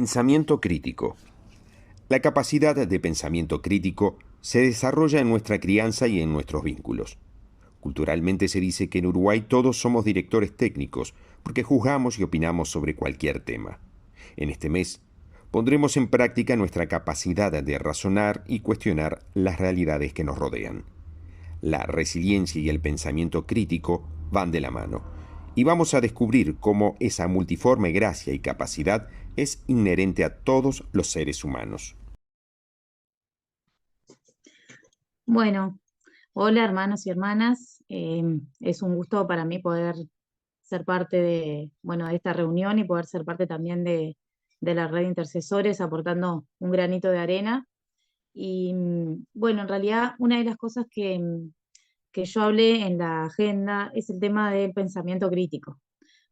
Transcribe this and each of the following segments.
Pensamiento crítico. La capacidad de pensamiento crítico se desarrolla en nuestra crianza y en nuestros vínculos. Culturalmente se dice que en Uruguay todos somos directores técnicos porque juzgamos y opinamos sobre cualquier tema. En este mes pondremos en práctica nuestra capacidad de razonar y cuestionar las realidades que nos rodean. La resiliencia y el pensamiento crítico van de la mano, y vamos a descubrir cómo esa multiforme gracia y capacidad es inherente a todos los seres humanos. Bueno, hola hermanos y hermanas. Es un gusto para mí poder ser parte de esta reunión y poder ser parte también de la red de intercesores aportando un granito de arena. Y bueno, en realidad una de las cosas que yo hablé en la agenda es el tema del pensamiento crítico.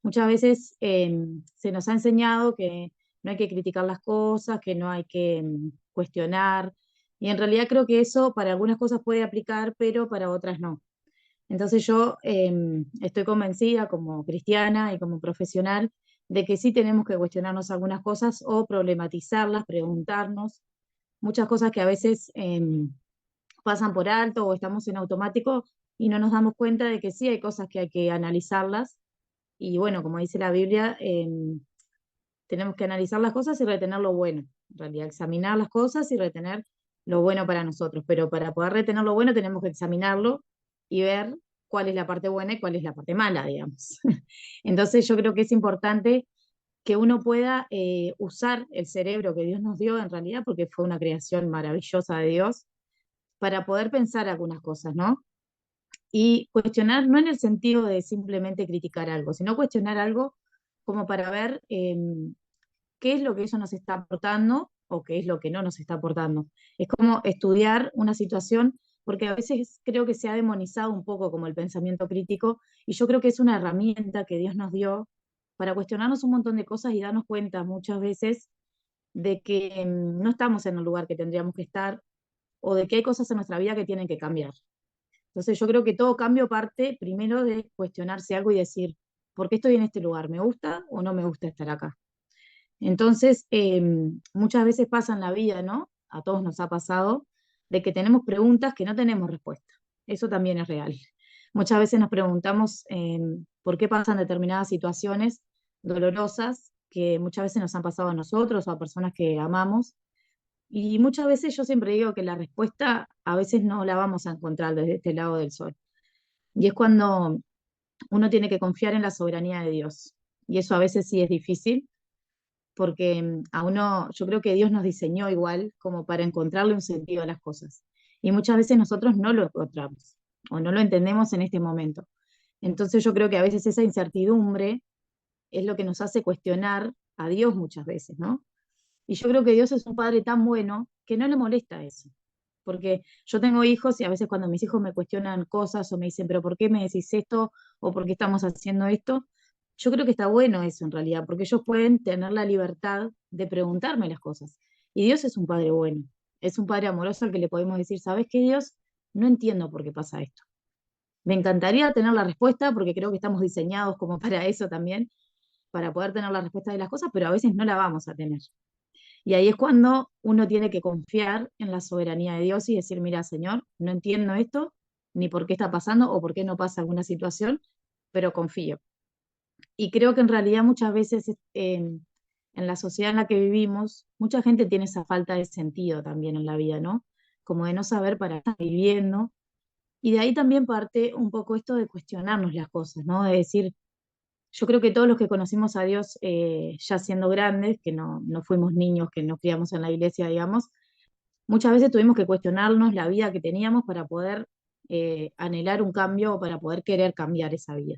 Muchas veces se nos ha enseñado que no hay que criticar las cosas, que no hay que cuestionar, y en realidad creo que eso para algunas cosas puede aplicar, pero para otras no. Entonces yo estoy convencida como cristiana y como profesional de que sí tenemos que cuestionarnos algunas cosas o problematizarlas, preguntarnos muchas cosas que a veces pasan por alto o estamos en automático y no nos damos cuenta de que sí hay cosas que hay que analizarlas y bueno, como dice la Biblia, tenemos que analizar las cosas y retener lo bueno. En realidad, examinar las cosas y retener lo bueno para nosotros. Pero para poder retener lo bueno tenemos que examinarlo y ver cuál es la parte buena y cuál es la parte mala, digamos. Entonces yo creo que es importante que uno pueda usar el cerebro que Dios nos dio en realidad, porque fue una creación maravillosa de Dios, para poder pensar algunas cosas, ¿no? Y cuestionar no en el sentido de simplemente criticar algo, sino cuestionar algo como para ver qué es lo que eso nos está aportando o qué es lo que no nos está aportando. Es como estudiar una situación, porque a veces creo que se ha demonizado un poco como el pensamiento crítico, y yo creo que es una herramienta que Dios nos dio para cuestionarnos un montón de cosas y darnos cuenta muchas veces de que no estamos en el lugar que tendríamos que estar o de que hay cosas en nuestra vida que tienen que cambiar. Entonces yo creo que todo cambio parte primero de cuestionarse algo y decir, ¿por qué estoy en este lugar? ¿Me gusta o no me gusta estar acá? Entonces, muchas veces pasa en la vida, ¿no? A todos nos ha pasado, de que tenemos preguntas que no tenemos respuesta. Eso también es real. Muchas veces nos preguntamos por qué pasan determinadas situaciones dolorosas que muchas veces nos han pasado a nosotros o a personas que amamos. Y muchas veces yo siempre digo que la respuesta a veces no la vamos a encontrar desde este lado del sol. Y es cuando uno tiene que confiar en la soberanía de Dios. Y eso a veces sí es difícil, porque a uno, yo creo que Dios nos diseñó igual como para encontrarle un sentido a las cosas. Y muchas veces nosotros no lo encontramos o no lo entendemos en este momento. Entonces yo creo que a veces esa incertidumbre es lo que nos hace cuestionar a Dios muchas veces, ¿no? Y yo creo que Dios es un padre tan bueno que no le molesta eso. Porque yo tengo hijos y a veces cuando mis hijos me cuestionan cosas o me dicen, pero ¿por qué me decís esto? ¿O por qué estamos haciendo esto? Yo creo que está bueno eso en realidad, porque ellos pueden tener la libertad de preguntarme las cosas. Y Dios es un padre bueno, es un padre amoroso al que le podemos decir, ¿sabes qué, Dios? No entiendo por qué pasa esto. Me encantaría tener la respuesta porque creo que estamos diseñados como para eso también, para poder tener la respuesta de las cosas, pero a veces no la vamos a tener. Y ahí es cuando uno tiene que confiar en la soberanía de Dios y decir, mira, Señor, no entiendo esto, ni por qué está pasando o por qué no pasa alguna situación, pero confío. Y creo que en realidad muchas veces en la sociedad en la que vivimos, mucha gente tiene esa falta de sentido también en la vida, ¿no? Como de no saber para qué está viviendo. Y de ahí también parte un poco esto de cuestionarnos las cosas, ¿no? De decir, yo creo que todos los que conocimos a Dios ya siendo grandes, que no fuimos niños, que nos criamos en la iglesia, digamos, muchas veces tuvimos que cuestionarnos la vida que teníamos para poder anhelar un cambio o para poder querer cambiar esa vida.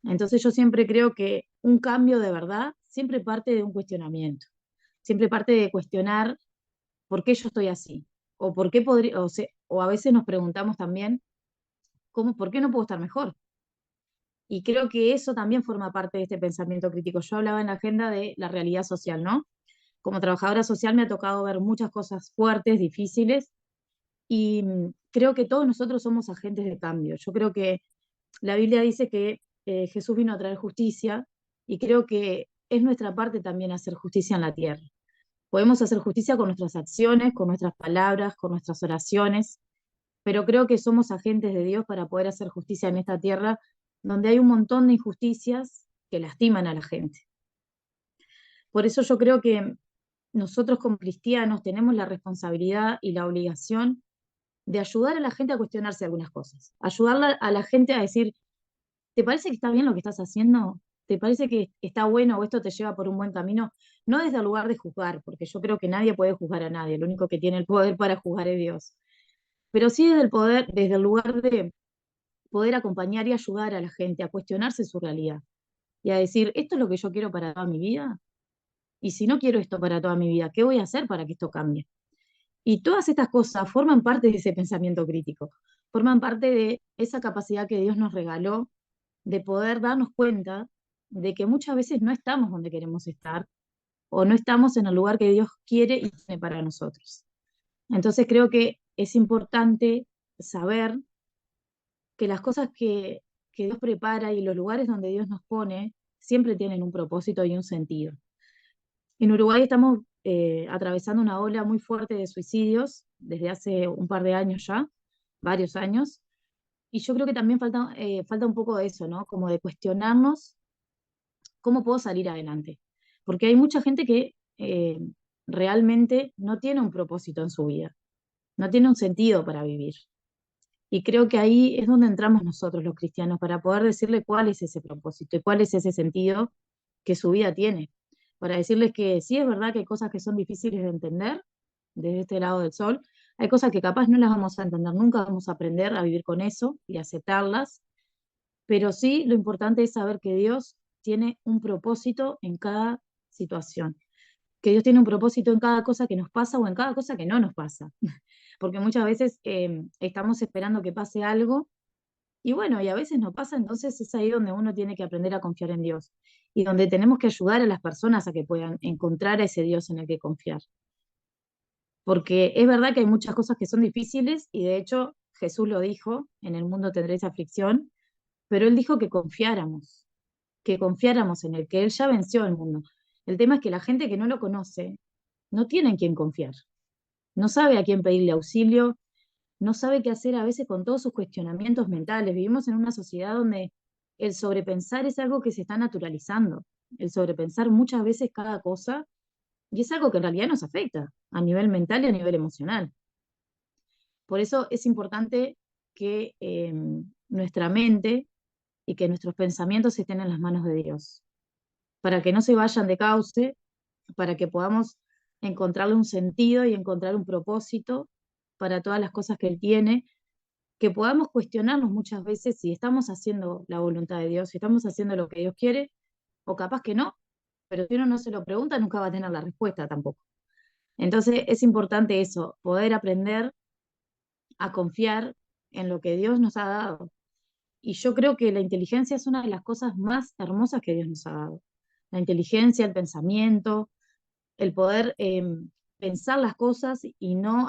Entonces yo siempre creo que un cambio de verdad siempre parte de un cuestionamiento, siempre parte de cuestionar por qué yo estoy así, o por qué podría, o a veces nos preguntamos también, ¿por qué no puedo estar mejor? Y creo que eso también forma parte de este pensamiento crítico. Yo hablaba en la agenda de la realidad social, ¿no? Como trabajadora social me ha tocado ver muchas cosas fuertes, difíciles, y creo que todos nosotros somos agentes de cambio. Yo creo que la Biblia dice que Jesús vino a traer justicia y creo que es nuestra parte también hacer justicia en la tierra. Podemos hacer justicia con nuestras acciones, con nuestras palabras, con nuestras oraciones, pero creo que somos agentes de Dios para poder hacer justicia en esta tierra donde hay un montón de injusticias que lastiman a la gente. Por eso yo creo que nosotros como cristianos tenemos la responsabilidad y la obligación de ayudar a la gente a cuestionarse algunas cosas, ayudarla a la gente a decir, ¿te parece que está bien lo que estás haciendo? ¿Te parece que está bueno o esto te lleva por un buen camino? No desde el lugar de juzgar, porque yo creo que nadie puede juzgar a nadie, el único que tiene el poder para juzgar es Dios. Pero sí desde el poder, desde el lugar de poder acompañar y ayudar a la gente a cuestionarse su realidad y a decir, ¿esto es lo que yo quiero para toda mi vida? Y si no quiero esto para toda mi vida, ¿qué voy a hacer para que esto cambie? Y todas estas cosas forman parte de ese pensamiento crítico, forman parte de esa capacidad que Dios nos regaló de poder darnos cuenta de que muchas veces no estamos donde queremos estar o no estamos en el lugar que Dios quiere y tiene para nosotros. Entonces creo que es importante saber que las cosas que Dios prepara y los lugares donde Dios nos pone siempre tienen un propósito y un sentido. En Uruguay estamos atravesando una ola muy fuerte de suicidios desde hace un par de años ya, varios años, y yo creo que también falta un poco de eso, ¿no? Como de cuestionarnos cómo puedo salir adelante. Porque hay mucha gente que realmente no tiene un propósito en su vida, no tiene un sentido para vivir. Y creo que ahí es donde entramos nosotros los cristianos, para poder decirle cuál es ese propósito y cuál es ese sentido que su vida tiene. Para decirles que sí es verdad que hay cosas que son difíciles de entender desde este lado del sol, hay cosas que capaz no las vamos a entender, nunca vamos a aprender a vivir con eso y aceptarlas, pero sí lo importante es saber que Dios tiene un propósito en cada situación, que Dios tiene un propósito en cada cosa que nos pasa o en cada cosa que no nos pasa, porque muchas veces estamos esperando que pase algo y bueno, y a veces no pasa, entonces es ahí donde uno tiene que aprender a confiar en Dios y donde tenemos que ayudar a las personas a que puedan encontrar a ese Dios en el que confiar. Porque es verdad que hay muchas cosas que son difíciles y de hecho Jesús lo dijo, en el mundo tendréis aflicción, pero él dijo que confiáramos en él, que él ya venció el mundo. El tema es que la gente que no lo conoce no tiene en quién confiar, no sabe a quién pedirle auxilio, no sabe qué hacer a veces con todos sus cuestionamientos mentales. Vivimos en una sociedad donde el sobrepensar es algo que se está naturalizando, el sobrepensar muchas veces cada cosa, y es algo que en realidad nos afecta a nivel mental y a nivel emocional. Por eso es importante que nuestra mente y que nuestros pensamientos estén en las manos de Dios, para que no se vayan de cauce, para que podamos encontrarle un sentido y encontrar un propósito para todas las cosas que Él tiene, que podamos cuestionarnos muchas veces si estamos haciendo la voluntad de Dios, si estamos haciendo lo que Dios quiere, o capaz que no, pero si uno no se lo pregunta, nunca va a tener la respuesta tampoco. Entonces es importante eso, poder aprender a confiar en lo que Dios nos ha dado. Y yo creo que la inteligencia es una de las cosas más hermosas que Dios nos ha dado. La inteligencia, el pensamiento, el poder pensar las cosas y no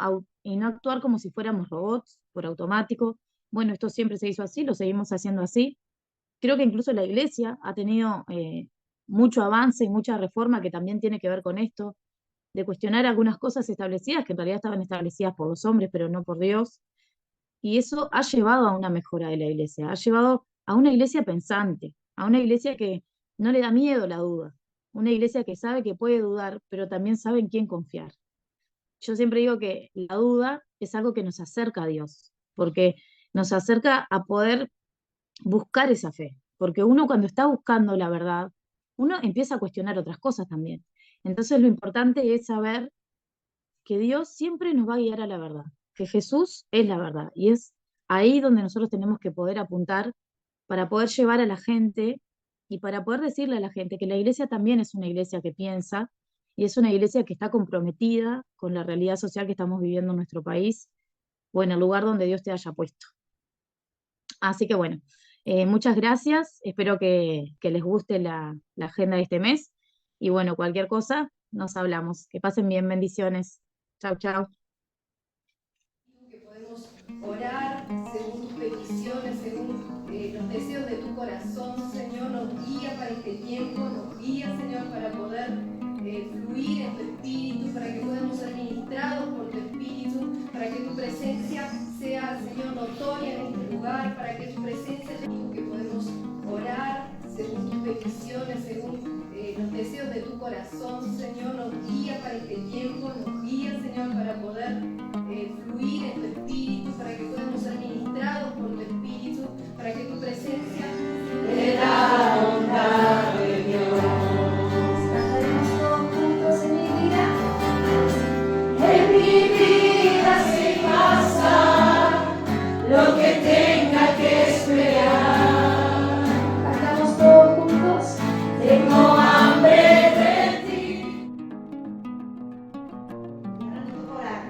actuar como si fuéramos robots por automático. Bueno, esto siempre se hizo así, lo seguimos haciendo así. Creo que incluso la iglesia ha tenido mucho avance y mucha reforma que también tiene que ver con esto, de cuestionar algunas cosas establecidas que en realidad estaban establecidas por los hombres, pero no por Dios. Y eso ha llevado a una mejora de la iglesia, ha llevado a una iglesia pensante, a una iglesia que no le da miedo la duda, una iglesia que sabe que puede dudar, pero también sabe en quién confiar. Yo siempre digo que la duda es algo que nos acerca a Dios, porque nos acerca a poder buscar esa fe, porque uno cuando está buscando la verdad, uno empieza a cuestionar otras cosas también. Entonces lo importante es saber que Dios siempre nos va a guiar a la verdad, que Jesús es la verdad, y es ahí donde nosotros tenemos que poder apuntar para poder llevar a la gente y para poder decirle a la gente que la iglesia también es una iglesia que piensa y es una iglesia que está comprometida con la realidad social que estamos viviendo en nuestro país o en el lugar donde Dios te haya puesto. Así que bueno, muchas gracias, espero que les guste la agenda de este mes y bueno, cualquier cosa, nos hablamos. Que pasen bien, bendiciones. Chau, chau. Que podemos orar según tus peticiones. peticiones según los deseos de tu corazón, Señor. Nos guía para este tiempo, nos guía, Señor, para poder fluir en tu espíritu, para que podamos ser ministrados por tu espíritu, para que tu presencia sea, Señor, notoria en este lugar, para que tu presencia sea que podemos orar según tus peticiones, según los deseos de tu corazón, Señor. Nos guía para este tiempo, nos guía, Señor, para poder fluir en tu espíritu, para que podamos ser ministrados por tu espíritu, para que tu presencia de la bondad de Dios. Cantaremos todos juntos en mi vida. En mi vida se pasa lo que tenga que esperar. Cantamos todos juntos. Tengo hambre de ti. Y ahora nos toca orar.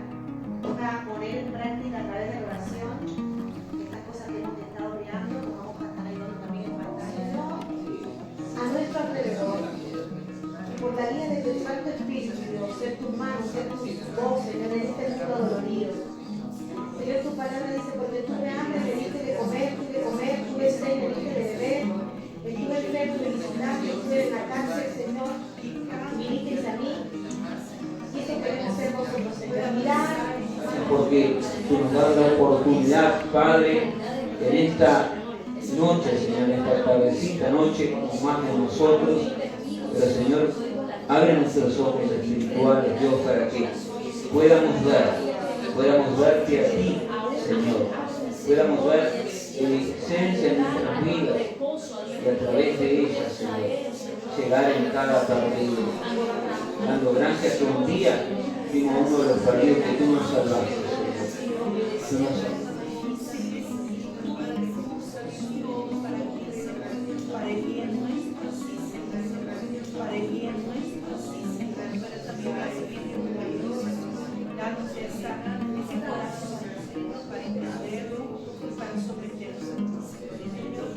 Toca poner en práctica a través de la oración estas cosas que hemos estado mirando, nos vamos a estar ayudando también en pantalla. A nuestro alrededor, y por la guía de tu Santo Espíritu, Dios, ser tus manos, ser tu voz, Señor, en este mundo dolorido. Señor, tu palabra dice, porque tuve hambre, me diste de comer, tuve sed, me diste de beber, estuve enfermo, me visitaste, estuve en la cárcel, Señor, vinisteis a mí. Y eso queremos ser nosotros, Señor, mirar. Porque tú nos das la oportunidad, Padre, en esta noche, Señor, en esta tardecita noche, como más de nosotros, pero Señor, abre nuestros ojos espirituales, Dios, para que podamos verte a ti, Señor, podamos ver tu esencia en nuestras vidas y a través de ella, Señor, llegar en cada partido, dando gracias que un día fuimos uno de los partidos que tú nos salvaste, Señor. Tú nos salvaste. Para el bien nuestro, sí, Señor. Para el bien nuestro, sí, Señor. Pero también para el bien de tu Dios. Danos ese corazón, Señor, para entenderlo y para someternos a ti, Señor.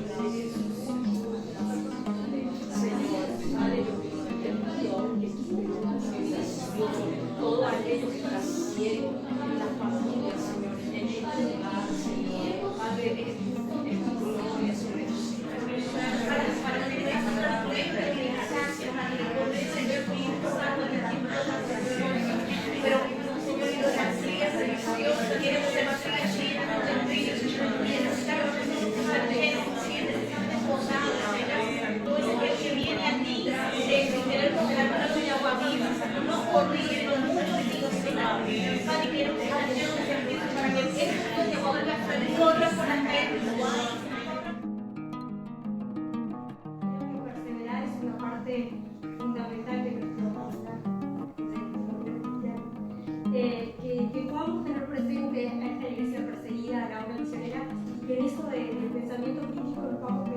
Padre, yo te pido que tú todo aquello que está ciego en las familias, Señor, en este lugar, Señor. Padre, es tu gloria sobre tus hijos. Pero, Señor, y las sillas de Dios queremos demasiado llenas de brillo, Señor, y necesitamos estar llenos, desposados, Señor. Todo aquel que viene a ti, queremos derramar de agua viva, no corriendo mucho, Señor. Padre, queremos estar llenos de Espíritu para que el Espíritu de agua vuelva a correr por la calle. Perseverar es una parte fundamental de nuestra vida. Que podamos tener presente a esta iglesia perseguida, a la obra misionera, que en esto del pensamiento crítico nos vamos